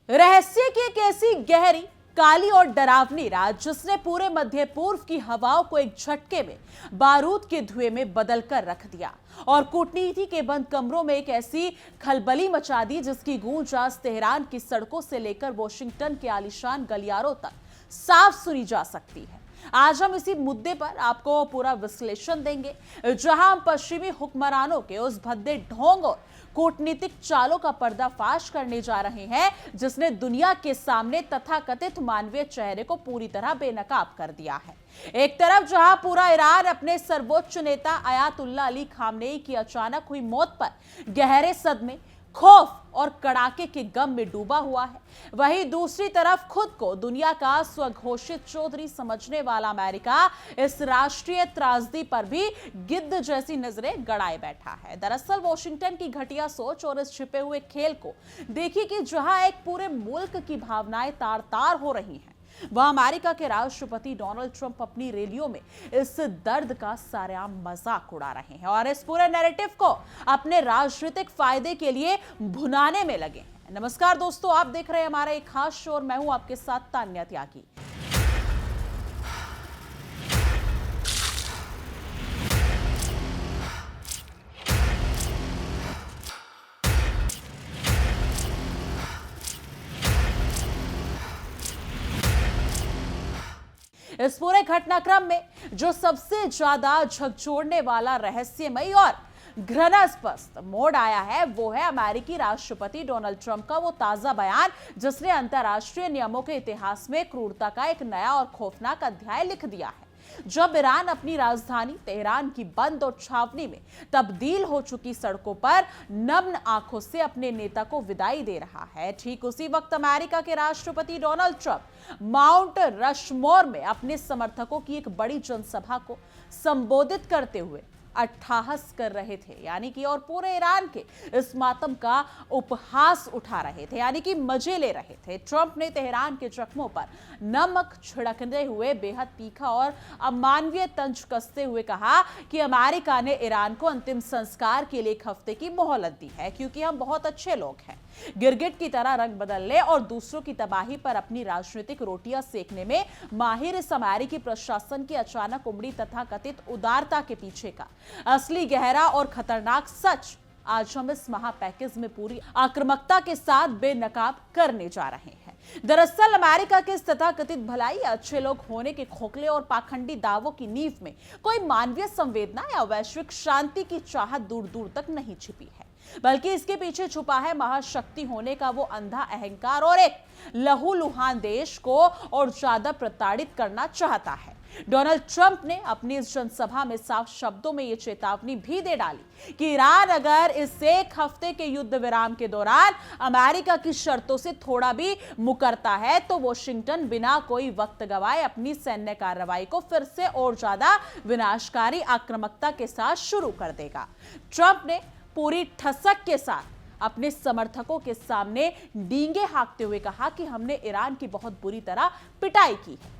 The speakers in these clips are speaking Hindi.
रहस्य की एक ऐसी गहरी, काली और डरावनी रात जिसने पूरे मध्य पूर्व की हवाओं को एक झटके में बारूद के धुएं में बदलकर रख दिया और कूटनीति के बंद कमरों में एक ऐसी खलबली मचा दी जिसकी गूंज आज तेहरान की सड़कों से लेकर वॉशिंगटन के आलीशान गलियारों तक साफ सुनी जा सकती है। आज हम इसी मुद्दे पर आपको पूरा विश्लेषण देंगे, जहां हम पश्चिमी हुक्मरानों के उस भद्दे ढोंग और कूटनीतिक चालों का पर्दाफाश करने जा रहे हैं जिसने दुनिया के सामने तथाकथित मानवीय चेहरे को पूरी तरह बेनकाब कर दिया है। एक तरफ जहां पूरा ईरान अपने सर्वोच्च नेता अयातुल्ला अली खामनेई की अचानक हुई मौत पर गहरे सदमे, खौफ और कड़ाके के गम में डूबा हुआ है, वहीं दूसरी तरफ खुद को दुनिया का स्वघोषित चौधरी समझने वाला अमेरिका इस राष्ट्रीय त्रासदी पर भी गिद्ध जैसी नजरें गड़ाए बैठा है। दरअसल वॉशिंगटन की घटिया सोच और इस छिपे हुए खेल को देखिए कि जहां एक पूरे मुल्क की भावनाएं तार तार हो रही हैं, वह अमेरिका के राष्ट्रपति डोनाल्ड ट्रंप अपनी रैलियों में इस दर्द का सारेआम मजाक उड़ा रहे हैं और इस पूरे नैरेटिव को अपने राजनीतिक फायदे के लिए भुनाने में लगे हैं। नमस्कार दोस्तों, आप देख रहे हैं हमारा एक खास शो और मैं हूं आपके साथ तान्या त्यागी। इस पूरे घटनाक्रम में जो सबसे ज्यादा झकझोरने वाला, रहस्यमयी और घृणास्पद मोड़ आया है वो है अमेरिकी राष्ट्रपति डोनाल्ड ट्रंप का वो ताजा बयान जिसने अंतर्राष्ट्रीय नियमों के इतिहास में क्रूरता का एक नया और खौफनाक अध्याय लिख दिया है। जब ईरान अपनी राजधानी तेहरान की बंद और छावनी में तब्दील हो चुकी सड़कों पर नग्न आंखों से अपने नेता को विदाई दे रहा है, ठीक उसी वक्त अमेरिका के राष्ट्रपति डोनाल्ड ट्रंप माउंट रशमोर में अपने समर्थकों की एक बड़ी जनसभा को संबोधित करते हुए अट्टहास कर रहे थे, यानी कि और पूरे ईरान के इस मातम का उपहास उठा रहे थे, यानी कि मजे ले रहे थे। ट्रंप ने तेहरान के जख्मों पर नमक छिड़कते हुए बेहद तीखा और अमानवीय तंज कसते हुए कहा कि अमेरिका ने ईरान को अंतिम संस्कार के लिए एक हफ्ते की मोहलत दी है क्योंकि हम बहुत अच्छे लोग हैं। गिरगिट की तरह रंग बदलने और दूसरों की तबाही पर अपनी राजनीतिक रोटियां सेकने में माहिर इस अमेरिकी प्रशासन की अचानक उमड़ी तथाकथित उदारता के पीछे का असली गहरा और खतरनाक सच आज हम इस महा पैकेज में पूरी आक्रामकता के साथ बेनकाब करने जा रहे हैं। दरअसल अमेरिका के इस तथाकथित भलाई या अच्छे लोग होने के खोखले और पाखंडी दावों की नींव में कोई मानवीय संवेदना या वैश्विक शांति की चाहत दूर दूर तक नहीं छिपी है, बल्कि इसके पीछे छुपा है महाशक्ति होने का वो अंधा अहंकार और एक लहूलुहान देश को और ज्यादा प्रताड़ित करना चाहता है। डोनाल्ड ट्रंप ने अपनी इस जनसभा में साफ शब्दों में यह चेतावनी भी दे डाली कि ईरान अगर इस एक हफ्ते के युद्ध विराम के दौरान अमेरिका की शर्तों से थोड़ा भी मुकरता है तो वॉशिंगटन बिना कोई वक्त गवाए अपनी सैन्य कार्रवाई को फिर से और ज्यादा विनाशकारी आक्रामकता के साथ शुरू कर देगा। ट्रंप ने पूरी ठसक के साथ अपने समर्थकों के सामने डींगे हाँकते हुए कहा कि हमने ईरान की बहुत बुरी तरह पिटाई की है,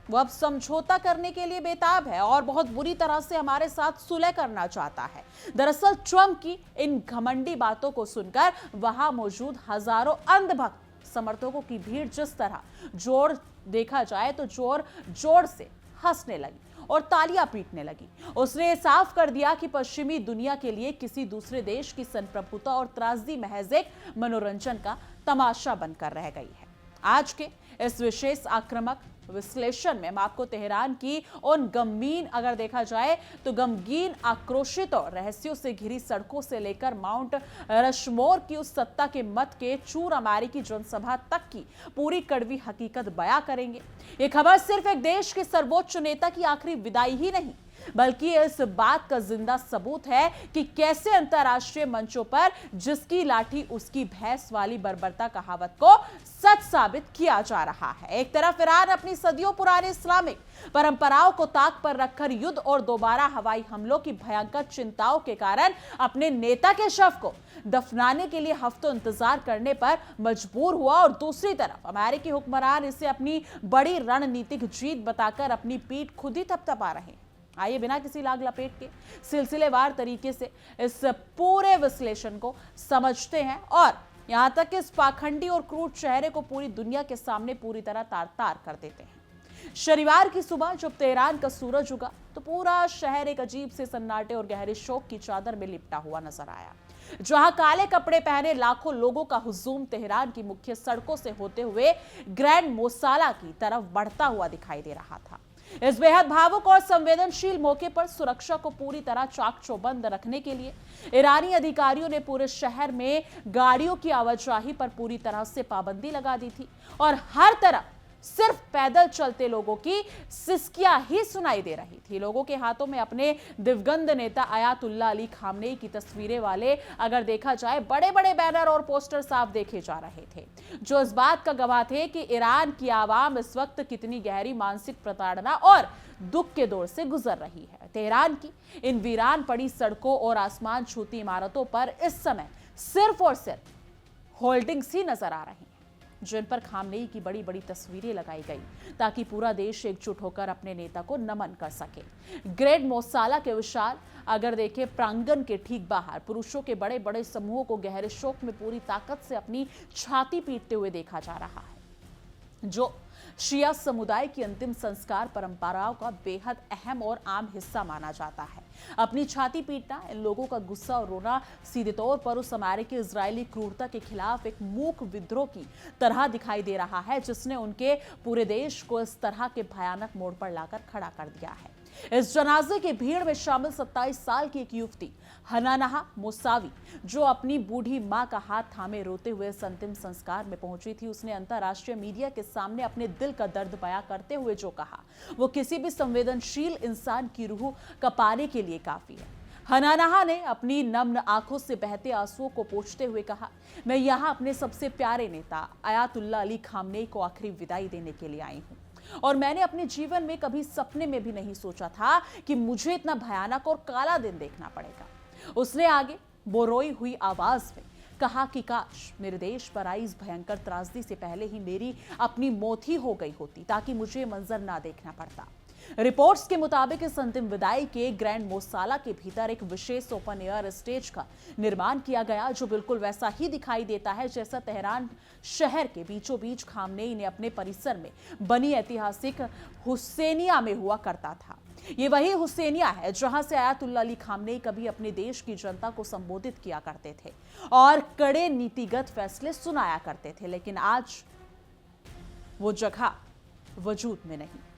वो अब समझौता करने के लिए बेताब है और बहुत बुरी तरह से हमारे साथ सुलह करना चाहता है। दरअसल ट्रंप की इन घमंडी बातों को सुनकर वहां मौजूद हजारों अंधभक्त समर्थकों की भीड़ जिस तरह जोर देखा जाए तो जोर जोर से हंसने लगी और तालियां पीटने लगी। उसने साफ कर दिया कि पश्चिमी दुनिया के लिए किसी दूसरे देश की संप्रभुता और त्रासदी महज एक मनोरंजन का तमाशा बनकर रह गई है। आज के इस विशेष आक्रामक विश्लेषण में हम आपको तेहरान की उन गमगीन, अगर देखा जाए तो गमगीन, आक्रोशित और रहस्यों से घिरी सड़कों से लेकर माउंट रशमोर की उस सत्ता के मत के चूर अमेरिकी जनसभा तक की पूरी कड़वी हकीकत बयां करेंगे। ये खबर सिर्फ एक देश के सर्वोच्च नेता की आखिरी विदाई ही नहीं बल्कि इस बात का जिंदा सबूत है कि कैसे अंतर्राष्ट्रीय मंचों पर जिसकी लाठी उसकी भैंस वाली बर्बरता कहावत को सच साबित किया जा रहा है। एक तरफ ईरान अपनी सदियों पुरानी इस्लामिक परंपराओं को ताक पर रखकर युद्ध और दोबारा हवाई हमलों की भयंकर चिंताओं के कारण अपने नेता के शव को दफनाने के लिए हफ्तों इंतजार करने पर मजबूर हुआ और दूसरी तरफ अमेरिकी हुक्मरान इसे अपनी बड़ी रणनीतिक जीत बताकर अपनी पीठ खुद ही थपथपा रहे हैं। आइए बिना किसी लाग लपेट के सिलसिलेवार तरीके से इस पूरे विश्लेषण को समझते हैं और यहां तक कि इस पाखंडी और क्रूर चेहरे को पूरी दुनिया के सामने पूरी तरह तार-तार कर देते हैं। शनिवार की सुबह जब तेहरान का सूरज उगा तो पूरा शहर एक अजीब से सन्नाटे और गहरे शोक की चादर में लिपटा हुआ नजर आया। जहां काले कपड़े पहने लाखों लोगों का हुजूम तेहरान की मुख्य सड़कों से होते हुए ग्रैंड मोसाला की तरफ बढ़ता हुआ दिखाई दे रहा था। इस बेहद भावुक और संवेदनशील मौके पर सुरक्षा को पूरी तरह चाक चौबंद रखने के लिए ईरानी अधिकारियों ने पूरे शहर में गाड़ियों की आवाजाही पर पूरी तरह से पाबंदी लगा दी थी और हर तरफ सिर्फ पैदल चलते लोगों की सिसकियां ही सुनाई दे रही थी। लोगों के हाथों में अपने दिवंगत नेता आयतुल्लाह अली खामनेई की तस्वीरें वाले अगर देखा जाए बड़े बड़े बैनर और पोस्टर साफ देखे जा रहे थे, जो इस बात का गवाह थे कि ईरान की आवाम इस वक्त कितनी गहरी मानसिक प्रताड़ना और दुख के दौर से गुजर रही है। तेहरान की इन वीरान पड़ी सड़कों और आसमान छूती इमारतों पर इस समय सिर्फ और सिर्फ होल्डिंग्स ही नजर आ रही हैं, जिन पर खामनेई की बड़ी बड़ी तस्वीरें लगाई गई ताकि पूरा देश एकजुट होकर अपने नेता को नमन कर सके। ग्रेट मोसाला के विशाल अगर देखें प्रांगण के ठीक बाहर पुरुषों के बड़े बड़े समूहों को गहरे शोक में पूरी ताकत से अपनी छाती पीटते हुए देखा जा रहा है, जो शिया समुदाय की अंतिम संस्कार परंपराओं का बेहद अहम और आम हिस्सा माना जाता है। अपनी छाती पीटना, इन लोगों का गुस्सा और रोना सीधे तौर पर उस अमेरिकी इजरायली क्रूरता के खिलाफ एक मूक विद्रोह की तरह दिखाई दे रहा है, जिसने उनके पूरे देश को इस तरह के भयानक मोड़ पर लाकर खड़ा कर दिया है। इस जनाजे की भीड़ में शामिल 27 साल की एक युवती हनानाह मोसावी, जो अपनी बूढ़ी मां का हाथ थामे रोते हुए अंतिम संस्कार में पहुंची थी, उसने अंतर्राष्ट्रीय मीडिया के सामने अपने दिल का दर्द बयां करते हुए जो कहा, वो किसी भी संवेदनशील इंसान की रूह कपाने के लिए काफी है। हनानाह ने अपनी नम्र आंखों से बहते आंसुओं को पोंछते हुए कहा, मैं यहाँ अपने सबसे प्यारे नेता आयतुल्लाह अली खामनेई को आखिरी विदाई देने के लिए आई हूँ और मैंने अपने जीवन में कभी सपने में भी नहीं सोचा था कि मुझे इतना भयानक और काला दिन देखना पड़ेगा। उसने आगे बोरोई हुई आवाज में कहा कि काश मेरे देश पर आई इस भयंकर त्रासदी से पहले ही मेरी अपनी मौत ही हो गई होती, ताकि मुझे मंजर ना देखना पड़ता। रिपोर्ट्स के मुताबिक इस अंतिम विदाई के ग्रैंड मोसाला के भीतर एक विशेष ओपन एयर स्टेज का निर्माण किया गया, जो बिल्कुल वैसा ही दिखाई देता है जैसा तेहरान शहर के बीचों बीच खामनेई ने अपने परिसर में बनी ऐतिहासिक हुसैनिया में हुआ करता था। ये वही हुसैनिया है जहां से आयतुल्लाह अली खामनेई कभी अपने देश की जनता को संबोधित किया करते थे और कड़े नीतिगत फैसले सुनाया करते थे, लेकिन आज वो जगह वजूद में नहीं।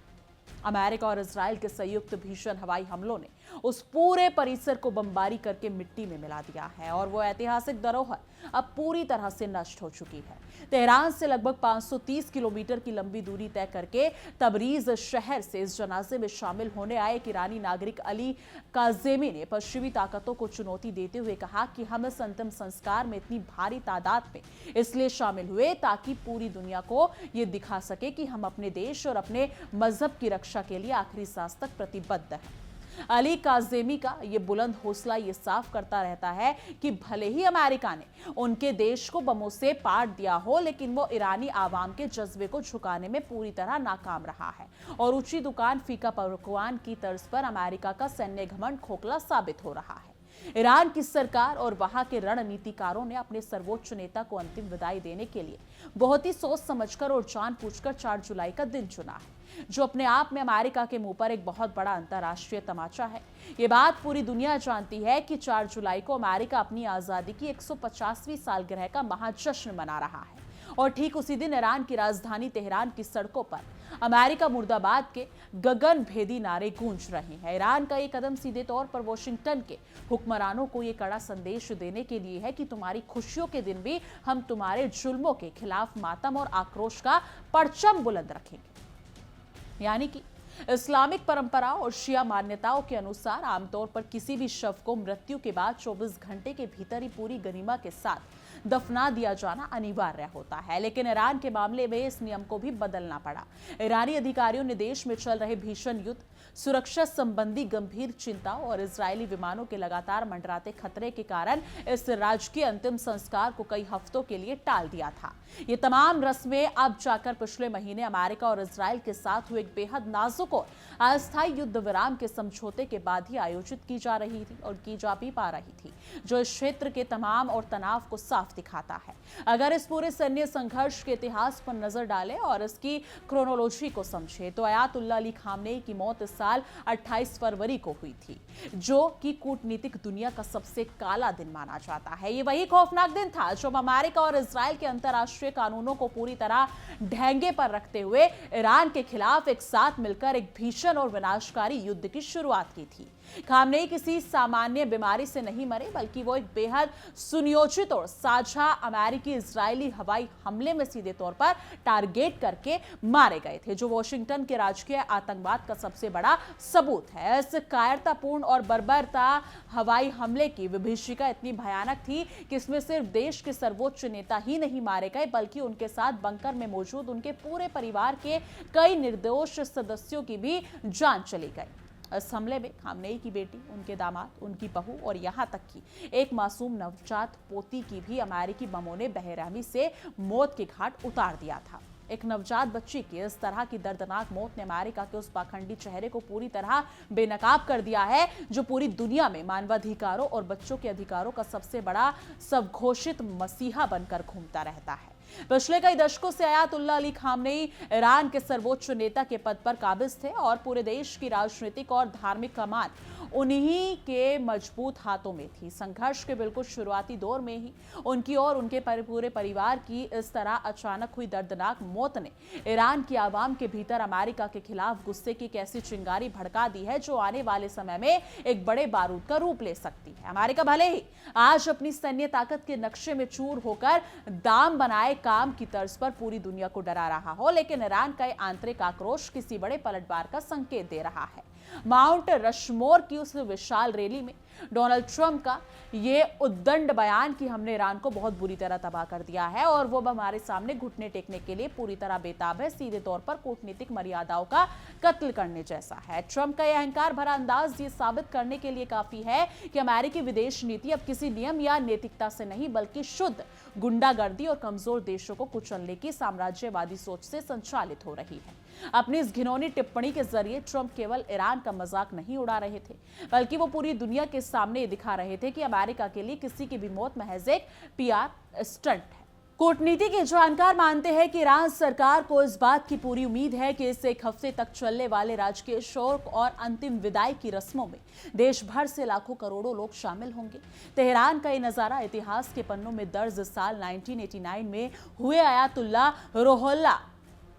अमेरिका और इजराइल के संयुक्त भीषण हवाई हमलों ने उस पूरे परिसर को बमबारी करके मिट्टी में मिला दिया है और वो ऐतिहासिक धरोहर अब पूरी तरह से नष्ट हो चुकी है। तेहरान से लगभग 530 किलोमीटर की लंबी दूरी तय करके तबरीज शहर से इस जनाजे में शामिल होने आए एक ईरानी नागरिक अली काजेमी ने पश्चिमी ताकतों को चुनौती देते हुए कहा कि हम इस अंतिम संस्कार में इतनी भारी तादाद में इसलिए शामिल हुए ताकि पूरी दुनिया को ये दिखा सके कि हम अपने देश और अपने मजहब की रक्षा के लिए आखिरी सांस तक प्रतिबद्ध हैं। अली काजेमी का ये बुलंद हौसला ये साफ करता रहता है कि भले ही अमेरिका ने उनके देश को बमों से पाट दिया हो, लेकिन वो ईरानी आवाम के जज्बे को झुकाने में पूरी तरह नाकाम रहा है और ऊंची दुकान फीका पकवान की तर्ज पर अमेरिका का सैन्य घमंड खोखला साबित हो रहा है। ईरान की सरकार और वहां के रणनीतिकारों ने अपने सर्वोच्च नेता को अंतिम विदाई देने के लिए बहुत ही सोच समझकर और जानबूझकर 4 जुलाई का दिन चुना है, जो अपने आप में अमेरिका के मुंह पर एक बहुत बड़ा अंतर्राष्ट्रीय तमाचा है। ये बात पूरी दुनिया जानती है कि 4 जुलाई को अमेरिका अपनी आजादी की 150वीं सालगिरह का महाजश्न मना रहा है और ठीक उसी दिन ईरान की राजधानी तेहरान की सड़कों पर अमेरिका मुर्दाबाद के गगन भेदी नारे गूंज रहे हैं। ईरान का ये कदम सीधे तौर पर वॉशिंगटन के हुक्मरानों को ये कड़ा संदेश देने के लिए है कि तुम्हारी खुशियों के दिन भी हम तुम्हारे जुल्मों के खिलाफ मातम और आक्रोश का परचम बुलंद रखेंगे। यानी कि इस्लामिक परंपराओं और शिया मान्यताओं के अनुसार आमतौर पर किसी भी शव को मृत्यु के बाद 24 घंटे के भीतर ही पूरी गरिमा के साथ दफना दिया जाना अनिवार्य होता है, लेकिन ईरान के मामले में इस नियम को भी बदलना पड़ा। ईरानी अधिकारियों ने देश में चल रहे भीषण युद्ध, सुरक्षा संबंधी गंभीर चिंताओं और इजरायली विमानों के लगातार मंडराते खतरे के कारण इस राजकीय अंतिम संस्कार को कई हफ्तों के लिए टाल दिया था। ये तमाम रस्में अब जाकर पिछले महीने अमेरिका और इजराइल के साथ हुए एक बेहद नाजुक और अस्थायी युद्ध विराम के समझौते के बाद ही आयोजित की जा रही थी और की जा भी पा रही थी, जो इस क्षेत्र के तमाम और तनाव को साफ साफ दिखाता है। अगर इस पूरे सैन्य संघर्ष के इतिहास पर नजर डालें और इसकी क्रोनोलॉजी को समझे तो अयातुल्ला अली खामनेई की मौत इस साल 28 फरवरी को हुई थी, जो कि कूटनीतिक दुनिया का सबसे काला दिन माना जाता है। ये वही खौफनाक दिन था जब अमेरिका और इजराइल के अंतर्राष्ट्रीय कानूनों को पूरी तरह ढेंगे पर रखते हुए ईरान के खिलाफ एक साथ मिलकर एक भीषण और विनाशकारी युद्ध की शुरुआत की थी। खामनेई किसी सामान्य बीमारी से नहीं मरे, बल्कि वो एक बेहद सुनियोजित और साझा अमेरिकी इजरायली हवाई हमले में सीधे तौर पर टारगेट करके मारे गए थे, जो वॉशिंगटन के राजकीय आतंकवाद का सबसे बड़ा सबूत है। इस कायरतापूर्ण और बर्बरता हवाई हमले की विभीषिका इतनी भयानक थी कि इसमें सिर्फ देश के सर्वोच्च नेता ही नहीं मारे गए, बल्कि उनके साथ बंकर में मौजूद उनके पूरे परिवार के कई निर्दोष सदस्यों की भी जान चली गई। इस हमले में खामनेई की बेटी, उनके दामाद, उनकी बहू और यहां तक कि एक मासूम नवजात पोती की भी अमेरिकी बमों ने बेरहमी से मौत के घाट उतार दिया था। एक नवजात बच्ची की इस तरह की दर्दनाक मौत ने अमेरिका के उस पाखंडी चेहरे को पूरी तरह बेनकाब कर दिया है, जो पूरी दुनिया में मानवाधिकारों और बच्चों के अधिकारों का सबसे बड़ा स्वघोषित मसीहा बनकर घूमता रहता है। पिछले कई दशकों से अयातुल्ला अली खामनेई ईरान के सर्वोच्च नेता के पद पर काबिज थे और पूरे देश की राजनीतिक और धार्मिक कमान उन्हीं के मजबूत हाथों में थी। संघर्ष के बिल्कुल शुरुआती दौर में ही उनकी और उनके पूरे परिवार की इस तरह अचानक हुई दर्दनाक मौत ने ईरान की आवाम के भीतर अमेरिका के खिलाफ गुस्से की कैसी चिंगारी भड़का दी है, जो आने वाले समय में एक बड़े बारूद का रूप ले सकती है। अमेरिका भले ही आज अपनी सैन्य ताकत के नक्शे में चूर होकर दाम बनाए काम की तर्ज पर पूरी दुनिया को डरा रहा हो, लेकिन ईरान का आंतरिक आक्रोश किसी बड़े पलटवार का संकेत दे रहा है। माउंट रशमोर की उस विशाल रैली में डोनाल्ड ट्रंप का यह उद्दंड बयान कि हमने ईरान को बहुत बुरी तरह तबाह कर दिया है और वो हमारे सामने घुटने टेकने के लिए पूरी तरह बेताब है, सीधे तौर पर कूटनीतिक मर्यादाओं का कत्ल करने जैसा है। ट्रंप का यह अहंकार भरा अंदाज ये साबित करने के लिए काफी है कि अमेरिकी विदेश नीति अब किसी नियम या नैतिकता से नहीं, बल्कि शुद्ध गुंडागर्दी और कमजोर देशों को कुचलने की साम्राज्यवादी सोच से संचालित हो रही है। अपनी इस घिनौनी टिप्पणी के जरिए ट्रंप केवल ईरान का मजाक नहीं उड़ा रहे थे, बल्कि वो पूरी दुनिया के सामने दिखा रहे थे कि अमेरिका के लिए किसी की भी मौत महज एक पीआर स्टंट है। कूटनीति के जानकार मानते हैं कि ईरान सरकार को इस बात की पूरी उम्मीद है कि इस एक हफ्ते तक चलने वाले राजकीय शोक और अंतिम विदाई की रस्मों में देश भर से लाखों करोड़ों लोग शामिल होंगे। तेहरान का ये नजारा इतिहास के पन्नों में दर्ज साल 1989 में हुए अयातुल्ला रूहुल्लाह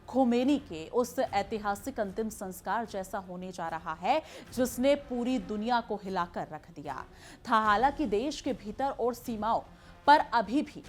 खोमेनी के उस ऐतिहासिक अंतिम संस्कार जैसा होने जा रहा है, जिसने पूरी दुनिया को हिलाकर रख दिया था। हालांकि देश के भीतर और सीमाओं पर अभी भी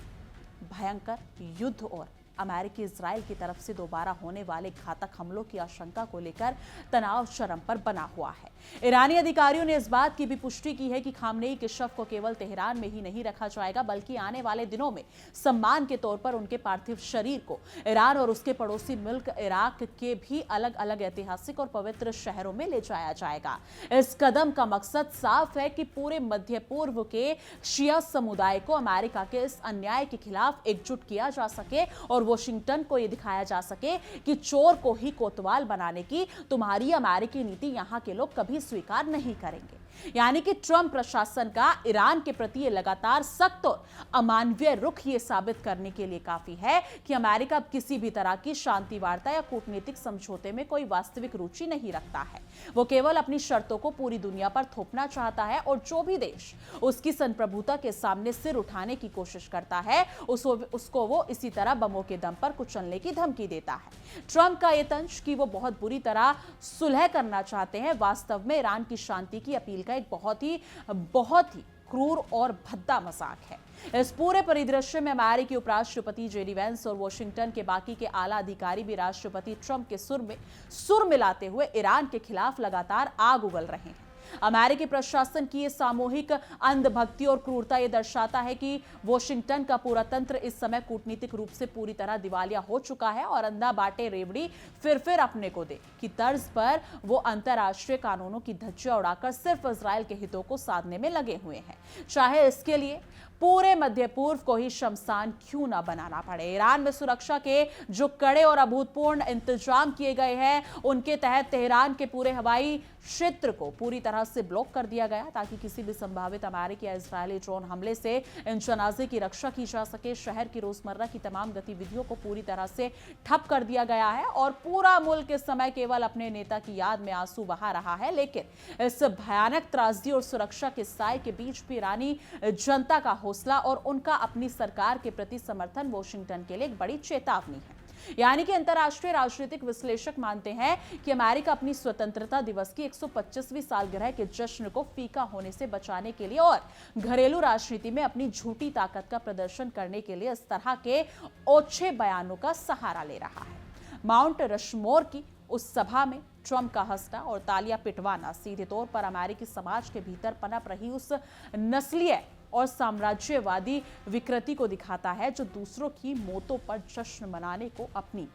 भयंकर युद्ध और अमेरिकी इजराइल की तरफ से दोबारा होने वाले घातक हमलों की आशंका को लेकर तनाव चरम पर बना हुआ है। ईरानी अधिकारियों ने इस बात की भी पुष्टि की है कि खामनेई के शव को केवल तेहरान में ही नहीं रखा जाएगा, बल्कि आने वाले दिनों में सम्मान के तौर पर उनके पार्थिव शरीर को ईरान और उसके पड़ोसी मुल्क इराक के भी अलग अलग ऐतिहासिक और पवित्र शहरों में ले जाया जाएगा। इस कदम का मकसद साफ है कि पूरे मध्य पूर्व के शिया समुदाय को अमेरिका के इस अन्याय के खिलाफ एकजुट किया जा सके और वॉशिंगटन को यह दिखाया जा सके कि चोर को ही कोतवाल बनाने की तुम्हारी अमेरिकी नीति यहां के लोग कभी स्वीकार नहीं करेंगे। यानी कि ट्रंप प्रशासन का ईरान के प्रति ये लगातार सख्त और अमानवीय रुख ये साबित करने के लिए काफी है कि अमेरिका अब किसी भी तरह की शांति वार्ता या कूटनीतिक समझौते में कोई वास्तविक रुचि नहीं रखता है। वो केवल अपनी शर्तों को पूरी दुनिया पर थोपना चाहता है और जो भी देश उसकी संप्रभुता के सामने सिर उठाने की कोशिश करता है उसको वो इसी तरह बमों के दम पर कुचलने की धमकी देता है। ट्रंप का ये तंज कि वो बहुत बुरी तरह सुलह करना चाहते हैं, वास्तव में ईरान की शांति की अपील का एक बहुत ही क्रूर और भद्दा मजाक है। इस पूरे परिदृश्य में अमेरिकी उपराष्ट्रपति जेडी वेंस और वॉशिंगटन के बाकी के आला अधिकारी भी राष्ट्रपति ट्रंप के सुर मिलाते हुए ईरान के खिलाफ लगातार आग उगल रहे हैं। अमेरिकी प्रशासन की यह सामूहिक अंधभक्ति और क्रूरता यह दर्शाता है कि वॉशिंगटन का पूरा तंत्र इस समय कूटनीतिक रूप से पूरी तरह दिवालिया हो चुका है और अंधा बाटे रेवड़ी फिर अपने को दे की तर्ज पर वो अंतर्राष्ट्रीय कानूनों की धज्जियां उड़ाकर सिर्फ इजराइल के हितों को साधने में लगे हुए हैं, चाहे इसके लिए पूरे मध्य पूर्व को ही शमशान क्यों ना बनाना पड़े। ईरान में सुरक्षा के जो कड़े और अभूतपूर्व इंतजाम किए गए हैं, उनके तहत तेहरान के पूरे हवाई क्षेत्र को पूरी तरह से ब्लॉक कर दिया गया ताकि किसी भी संभावित अमेरिकी या इजरायली ड्रोन हमले से इन जनाजे की रक्षा की जा सके। शहर की रोजमर्रा की तमाम गतिविधियों को पूरी तरह से ठप कर दिया गया है और पूरा मुल्क इस समय केवल अपने नेता की याद में आंसू बहा रहा है। लेकिन इस भयानक त्रासदी और सुरक्षा के साए के बीच भी ईरानी जनता का हौसला और उनका अपनी सरकार के प्रति समर्थन वाशिंगटन के लिए एक बड़ी चेतावनी है। यानी कि अंतर्राष्ट्रीय राजनीतिक विश्लेषक मानते हैं कि अमेरिका अपनी स्वतंत्रता दिवस की 125वीं सालगिरह के जश्न को फीका होने से बचाने के लिए और घरेलू राजनीति में अपनी झूठी ताकत का प्रदर्शन करने के लिए इस तरह के ओछे बयानों का सहारा ले रहा है। माउंट रशमोर की उस सभा में ट्रंप का हंसना और तालियां पिटवाना सीधे तौर पर अमेरिकी समाज के भीतर पनप रही उस नस्लीय और साम्राज्यवादी विकृति को दिखाता है जो दूसरों की मौतों पर जश्न मनाने को अपनी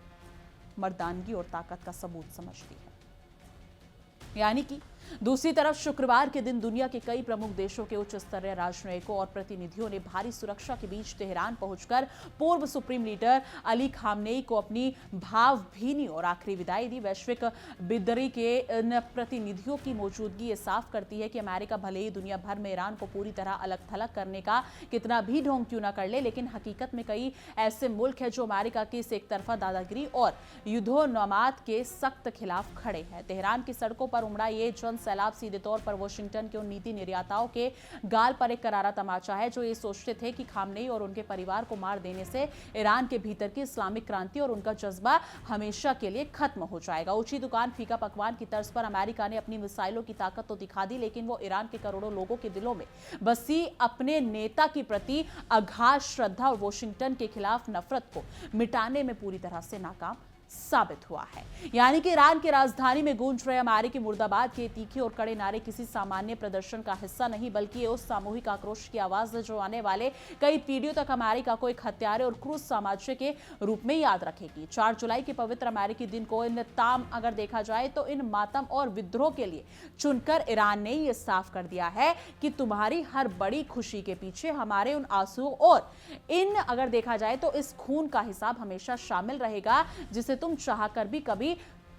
मर्दानगी और ताकत का सबूत समझती है। यानी कि दूसरी तरफ शुक्रवार के दिन दुनिया के कई प्रमुख देशों के उच्च स्तरीय राजनयिकों और प्रतिनिधियों ने भारी सुरक्षा के बीच तेहरान पहुंचकर पूर्व सुप्रीम लीडर अली खामनेई को अपनी भावभीनी और आखिरी विदाई दी। वैश्विक बिदरी के इन प्रतिनिधियों की मौजूदगी ये साफ करती है कि अमेरिका भले ही दुनिया भर में ईरान को पूरी तरह अलग थलग करने का कितना भी ढोंग क्यों न कर ले, लेकिन हकीकत में कई ऐसे मुल्क हैं जो अमेरिका की इस एक तरफा दादागिरी और युद्धोन्माद के सख्त खिलाफ खड़े हैं। तेहरान की सड़कों पर उमड़ा ये जन सैलाब सीधे तौर पर वाशिंगटन के उन नीति निर्माताओं के गाल पर एक करारा तमाचा है जो ये सोचते थे कि खामनेई और उनके परिवार को मार देने से ईरान के भीतर की इस्लामिक क्रांति और उनका जज्बा हमेशा के लिए खत्म हो जाएगा। ऊंची दुकान फीका पकवान की तर्ज पर अमेरिका ने अपनी मिसाइलों की ताकत तो दिखा दी, लेकिन वो ईरान के करोड़ों लोगों के दिलों में बसी अपने नेता के प्रति अगाध श्रद्धा और वाशिंगटन के खिलाफ नफरत को मिटाने में पूरी तरह से नाकाम साबित हुआ है। यानी कि ईरान की राजधानी में गूंज रहे अमेरिकी मुर्दाबाद के तीखे और कड़े नारे किसी सामान्य प्रदर्शन का हिस्सा नहीं, बल्कि उस सामूहिक आक्रोश की आवाज है जो आने वाले कई पीढ़ियों तक अमेरिका को एक हत्यारे और क्रूर साम्राज्य के रूप में याद रखेगी। 4 जुलाई के पवित्र अमेरिकी दिन को इन ताम अगर देखा जाए तो इन मातम और विद्रोह के लिए चुनकर ईरान ने यह साफ कर दिया है कि तुम्हारी हर बड़ी खुशी के पीछे हमारे उन आंसुओं और इन अगर देखा जाए तो इस खून का हिसाब हमेशा शामिल रहेगा जिसे तुम चाहकर भी कभी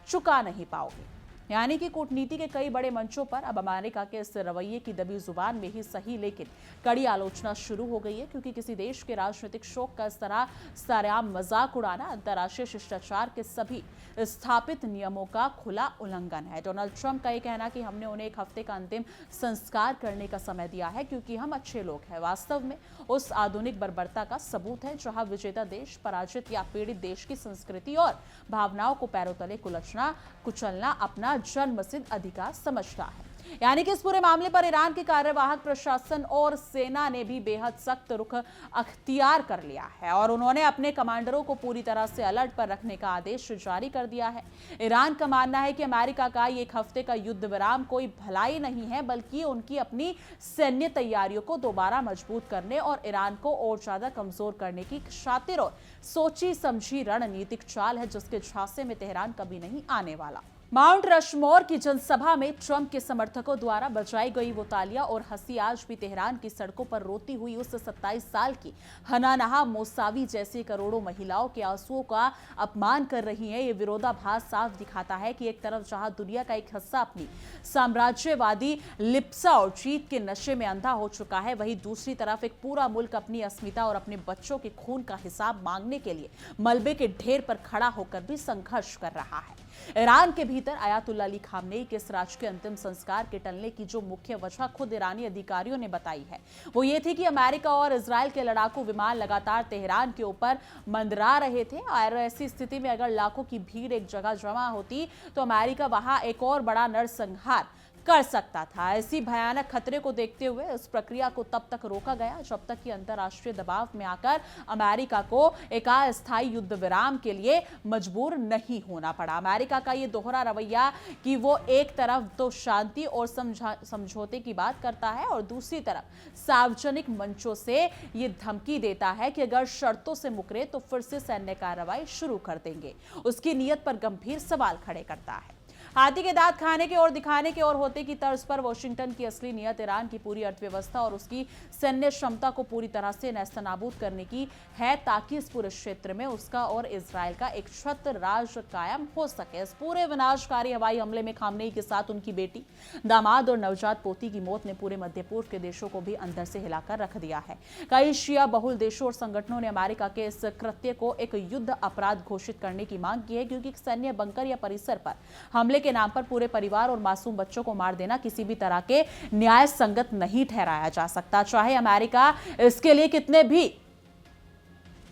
चुका नहीं पाओगे। यानी कि कूटनीति के कई बड़े मंचों पर अब अमेरिका के इस रवैये की दबी जुबान में ही सही लेकिन कड़ी आलोचना शुरू हो गई है, क्योंकि किसी देश के राजनीतिक शौक का इस तरह सरेआम मजाक उड़ाना अंतर्राष्ट्रीय शिष्टाचार के सभी स्थापित नियमों का खुला उल्लंघन है। डोनाल्ड ट्रंप का यह कहना कि हमने उन्हें 1 हफ्ते का अंतिम संस्कार करने का समय दिया है क्योंकि हम अच्छे लोग हैं, वास्तव में उस आधुनिक बर्बरता का सबूत है जहां विजेता देश पराजित या पीड़ित देश की संस्कृति और भावनाओं को पैरों तले कुचलना अपना जन्मसिद्ध अधिकार समझता है। यानी कि इस पूरे मामले पर ईरान के कार्यवाहक प्रशासन और सेना ने भी बेहद सख्त रुख अख्तियार कर लिया है और उन्होंने अपने कमांडरों को पूरी तरह से अलर्ट पर रखने का आदेश जारी कर दिया है। ईरान का मानना है कि अमेरिका का 1 हफ्ते का युद्ध विराम कोई भलाई नहीं है, बल्कि उनकी अपनी सैन्य तैयारियों को दोबारा मजबूत करने और ईरान को और ज्यादा कमजोर करने की शातिर और सोची समझी रणनीतिक चाल है जिसके झांसे में तेहरान कभी नहीं आने वाला। माउंट रशमोर की जनसभा में ट्रंप के समर्थकों द्वारा बजाई गई वो तालियां और हंसी आज भी तेहरान की सड़कों पर रोती हुई उस 27 साल की हनानहा मोसावी जैसी करोड़ों महिलाओं के आंसुओं का अपमान कर रही हैं। ये विरोधाभास साफ दिखाता है कि एक तरफ जहां दुनिया का एक हिस्सा अपनी साम्राज्यवादी लिप्सा और जीत के नशे में अंधा हो चुका है, वहीं दूसरी तरफ एक पूरा मुल्क अपनी अस्मिता और अपने बच्चों के खून का हिसाब मांगने के लिए मलबे के ढेर पर खड़ा होकर भी संघर्ष कर रहा है। ईरान के भीतर अयातुल्ला अली खामनेई के इस राजकीय अंतिम संस्कार के टलने की जो मुख्य वजह खुद ईरानी अधिकारियों ने बताई है वो ये थी कि अमेरिका और इजराइल के लड़ाकू विमान लगातार तेहरान के ऊपर मंडरा रहे थे और ऐसी स्थिति में अगर लाखों की भीड़ एक जगह जमा होती तो अमेरिका वहां एक और बड़ा नरसंहार कर सकता था। ऐसी भयानक खतरे को देखते हुए इस प्रक्रिया को तब तक रोका गया जब तक कि अंतर्राष्ट्रीय दबाव में आकर अमेरिका को एक अस्थायी युद्ध विराम के लिए मजबूर नहीं होना पड़ा। अमेरिका का ये दोहरा रवैया कि वो एक तरफ तो शांति और समझौते की बात करता है और दूसरी तरफ सार्वजनिक मंचों से ये धमकी देता है कि अगर शर्तों से मुकरे तो फिर से सैन्य कार्रवाई शुरू कर देंगे, उसकी नीयत पर गंभीर सवाल खड़े करता है। हाथी के दांत खाने के और दिखाने के और होते की तर्ज पर वॉशिंगटन की असली नीयत ईरान की पूरी अर्थव्यवस्था और उसकी सैन्य क्षमता को पूरी तरह से नेस्तनाबूद करने की है, ताकि इस पूरे क्षेत्र में उसका और इजराइल का एक छत्र राज कायम हो सके। इस पूरे विनाशकारी हवाई हमले में खामनेई के साथ उनकी बेटी, दामाद और नवजात पोती की मौत ने पूरे मध्य पूर्व के देशों को भी अंदर से हिलाकर रख दिया है। कई शिया बहुल देशों और संगठनों ने अमेरिका के इस कृत्य को एक युद्ध अपराध घोषित करने की मांग की है, क्योंकि सैन्य बंकर या परिसर पर हमले के नाम पर पूरे परिवार और मासूम बच्चों को मार देना किसी भी तरह के न्याय संगत नहीं ठहराया जा सकता, चाहे अमेरिका इसके लिए कितने भी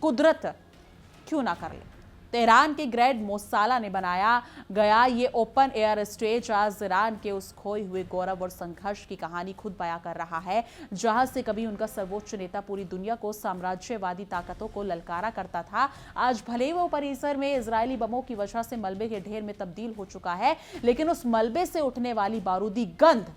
कुदरत क्यों ना कर ले। तेहरान के ग्रेड मोसाला ने बनाया गया ये ओपन एयर स्टेज आज ईरान के उस खोए हुए गौरव और संघर्ष की कहानी खुद बयां कर रहा है, जहां से कभी उनका सर्वोच्च नेता पूरी दुनिया को साम्राज्यवादी ताकतों को ललकारा करता था, आज भले ही वो परिसर में इजरायली बमों की वजह से मलबे के ढेर में तब्दील हो चुका है, लेकिन उस मलबे से उठने वाली बारूदी गंध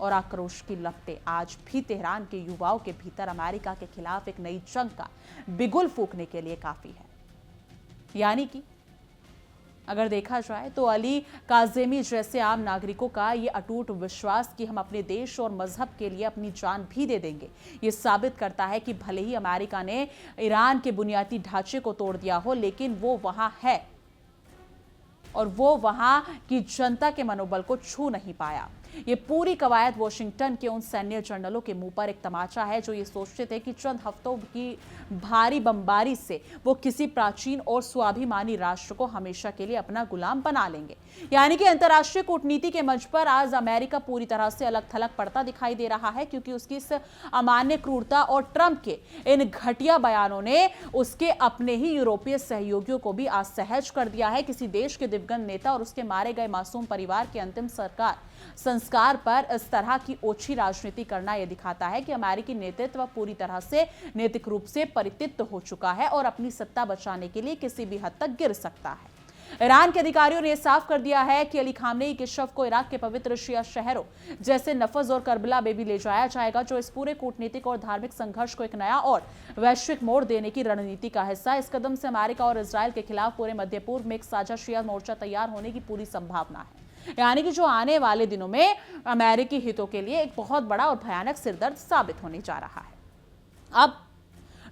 और आक्रोश की लपटें आज भी तेहरान के युवाओं के भीतर अमेरिका के खिलाफ एक नई जंग का बिगुल फूंकने के लिए काफी है। यानी कि अगर देखा जाए तो अली काज़ेमी जैसे आम नागरिकों का ये अटूट विश्वास कि हम अपने देश और मजहब के लिए अपनी जान भी दे देंगे, ये साबित करता है कि भले ही अमेरिका ने ईरान के बुनियादी ढांचे को तोड़ दिया हो, लेकिन वो वहां है और वो वहां की जनता के मनोबल को छू नहीं पाया। ये पूरी कवायद वॉशिंगटन के उन सैन्य जनरलों के मुंह पर एक तमाचा है जो ये सोचते थे कि चंद हफ्तों की भारी बमबारी से वो किसी प्राचीन और स्वाभिमानी राष्ट्र को हमेशा के लिए अपना गुलाम बना लेंगे। यानी कि अंतर्राष्ट्रीय कूटनीति के मंच पर आज अमेरिका पूरी तरह से अलग थलग पड़ता दिखाई दे रहा है, क्योंकि उसकी इस अमान्य क्रूरता और ट्रंप के इन घटिया बयानों ने उसके अपने ही यूरोपीय सहयोगियों को भी असहज कर दिया है। किसी देश के दिवंगत नेता और उसके मारे गए मासूम परिवार के अंतिम संस्कार पर इस तरह की ओछी राजनीति करना यह दिखाता है कि अमेरिकी नेतृत्व पूरी तरह से नैतिक रूप से परित्यक्त हो चुका है और अपनी सत्ता बचाने के लिए किसी भी हद तक गिर सकता है। ईरान के अधिकारियों ने साफ कर दिया है कि अली खामनेई के शव को इराक के पवित्र शिया शहरों जैसे नफज और करबला में भी ले जाया जाएगा, जो इस पूरे कूटनीतिक और धार्मिक संघर्ष को एक नया और वैश्विक मोड़ देने की रणनीति का हिस्सा है। इस कदम से अमेरिका और इजरायल के खिलाफ पूरे मध्य पूर्व में एक साझा शिया मोर्चा तैयार होने की पूरी संभावना है। यानी कि जो आने वाले दिनों में अमेरिकी हितों के लिए एक बहुत बड़ा और भयानक सिरदर्द साबित होने जा रहा है। अब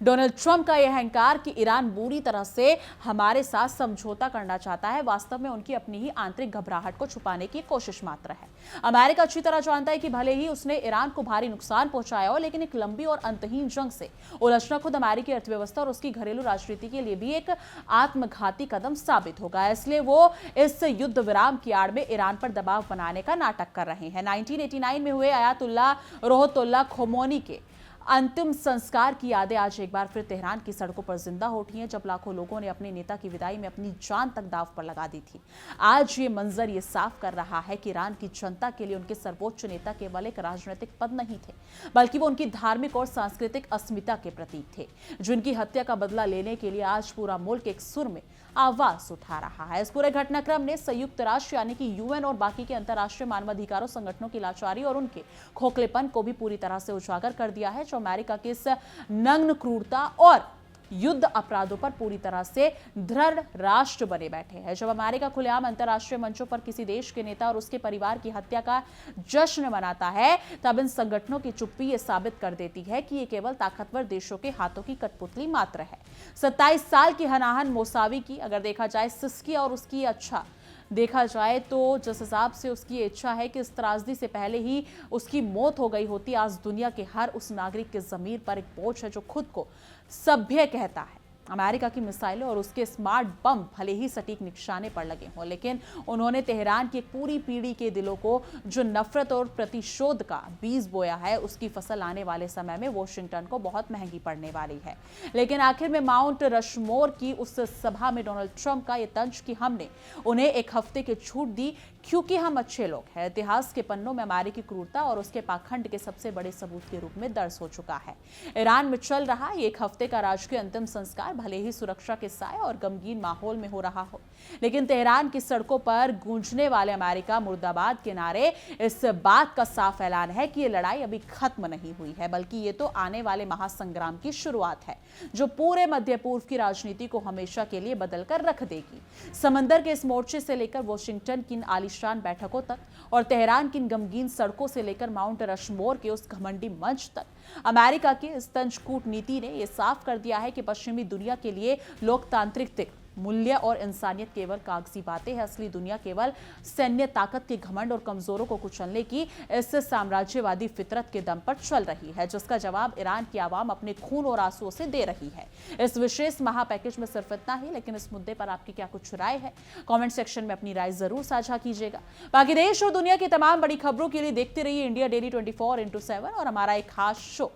डोनाल्ड ट्रंप का यह अहंकार कि ईरान बुरी तरह से हमारे साथ समझौता करना चाहता है, वास्तव में उनकी अपनी ही आंतरिक घबराहट को छुपाने की कोशिश मात्र है। अमेरिका अच्छी तरह जानता है कि भले ही उसने ईरान को भारी नुकसान पहुंचाया हो, लेकिन एक लंबी और अंतहीन जंग से उलझना खुद अमेरिकी अर्थव्यवस्था और उसकी घरेलू राजनीति के लिए भी एक आत्मघाती कदम साबित होगा। इसलिए वो इस युद्ध विराम की आड़ में ईरान पर दबाव बनाने का नाटक कर रहे हैं। 1989 में हुए अयातुल्ला रोहतुल्ला खोमोनी के अंतिम संस्कार की यादें आज एक बार फिर तेहरान की सड़कों पर जिंदा हो उठी हैं, जब लाखों लोगों ने अपने नेता की विदाई में अपनी जान तक दांव पर लगा दी थी। आज ये मंजर ये साफ कर रहा है कि ईरान की जनता के लिए उनके सर्वोच्च नेता केवल एक राजनीतिक पद नहीं थे, बल्कि वो उनकी धार्मिक और सांस्कृतिक अस्मिता के प्रतीक थे, जिनकी हत्या का बदला लेने के लिए आज पूरा मुल्क एक सुर में आवाज उठा रहा है। इस पूरे घटनाक्रम ने संयुक्त राष्ट्र यानी कि यूएन और बाकी के अंतर्राष्ट्रीय मानवाधिकारों संगठनों की लाचारी और उनके खोखलेपन को भी पूरी तरह से उजागर कर दिया है, जो अमेरिका की इस नग्न क्रूरता और युद्ध अपराधों पर पूरी तरह से दृढ़ राष्ट्र बने बैठे हैं। जब अमेरिका खुलेआम अंतर्राष्ट्रीय मंचों पर किसी देश के नेता और उसके परिवार की हत्या का जश्न मनाता है, तब इन संगठनों की चुप्पी ये साबित कर देती है कि ये केवल ताकतवर देशों के हाथों की कठपुतली मात्र है। 27 साल की हनाहन मोसावी की अगर देखा जाए सिस्की और उसकी अच्छा देखा जाए तो जिस हिसाब से उसकी इच्छा है कि इस त्रासदी से पहले ही उसकी मौत हो गई होती, आज दुनिया के हर उस नागरिक के ज़मीर पर एक बोझ है जो खुद को सभ्य कहता है। अमेरिका की मिसाइलें और उसके स्मार्ट बम भले ही सटीक निशाने पर लगे हों, लेकिन उन्होंने तेहरान की एक पूरी पीढ़ी के दिलों को जो नफरत और प्रतिशोध का बीज बोया है, उसकी फसल आने वाले समय में वॉशिंगटन को बहुत महंगी पड़ने वाली है। लेकिन आखिर में माउंट रशमोर की उस सभा में डोनाल्ड ट्रंप का ये तंज कि हमने उन्हें एक हफ्ते की छूट दी क्योंकि हम अच्छे लोग हैं, इतिहास के पन्नों में अमेरिकी क्रूरता और उसके पाखंड के सबसे बड़े सबूत के रूप में दर्ज हो चुका है। ईरान में चल रहा एक हफ्ते का राजकीय अंतिम संस्कार इस्तेमाल भले ही सुरक्षा के साए और गमगीन माहौल में हो रहा हो, लेकिन तेहरान की सड़कों पर गूंजने वाले अमेरिका मुर्दाबाद के नारे इस बात का साफ ऐलान है कि ये लड़ाई अभी खत्म नहीं हुई है, बल्कि ये तो आने वाले महासंग्राम की शुरुआत है जो पूरे मध्य पूर्व की राजनीति को हमेशा के लिए बदलकर रख देगी। समंदर के इस मोर्चे से लेकर वॉशिंगटन की इन आलीशान बैठकों तक और तेहरान की इन गमगीन सड़कों से लेकर माउंट रशमोर के उस घमंडी मंच तक, अमेरिका की इस तंज कूटनीति ने यह साफ कर दिया है कि पश्चिमी दुनिया के लिए लोकतांत्रिक मूल्य और इंसानियत केवल कागजी बातें हैं। असली दुनिया केवल सैन्य ताकत के घमंड और कमजोरों को कुचलने की इस साम्राज्यवादी फितरत के दम पर चल रही है, जिसका जवाब ईरान की आवाम अपने खून और आंसुओं से दे रही है। इस विशेष महापैकेज में सिर्फ इतना ही, लेकिन इस मुद्दे पर आपकी क्या कुछ राय है, कमेंट सेक्शन में अपनी राय जरूर साझा कीजिएगा। बाकी देश और दुनिया की तमाम बड़ी खबरों के लिए देखते रहिए इंडिया डेली 24x7 और हमारा एक खास शो।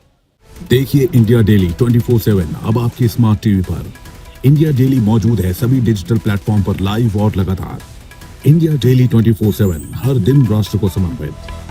देखिए इंडिया डेली 24/7 अब आपके स्मार्ट टीवी पर। इंडिया डेली मौजूद है सभी डिजिटल प्लेटफॉर्म पर लाइव और लगातार। इंडिया डेली 24/7 हर दिन राष्ट्र को समर्पित।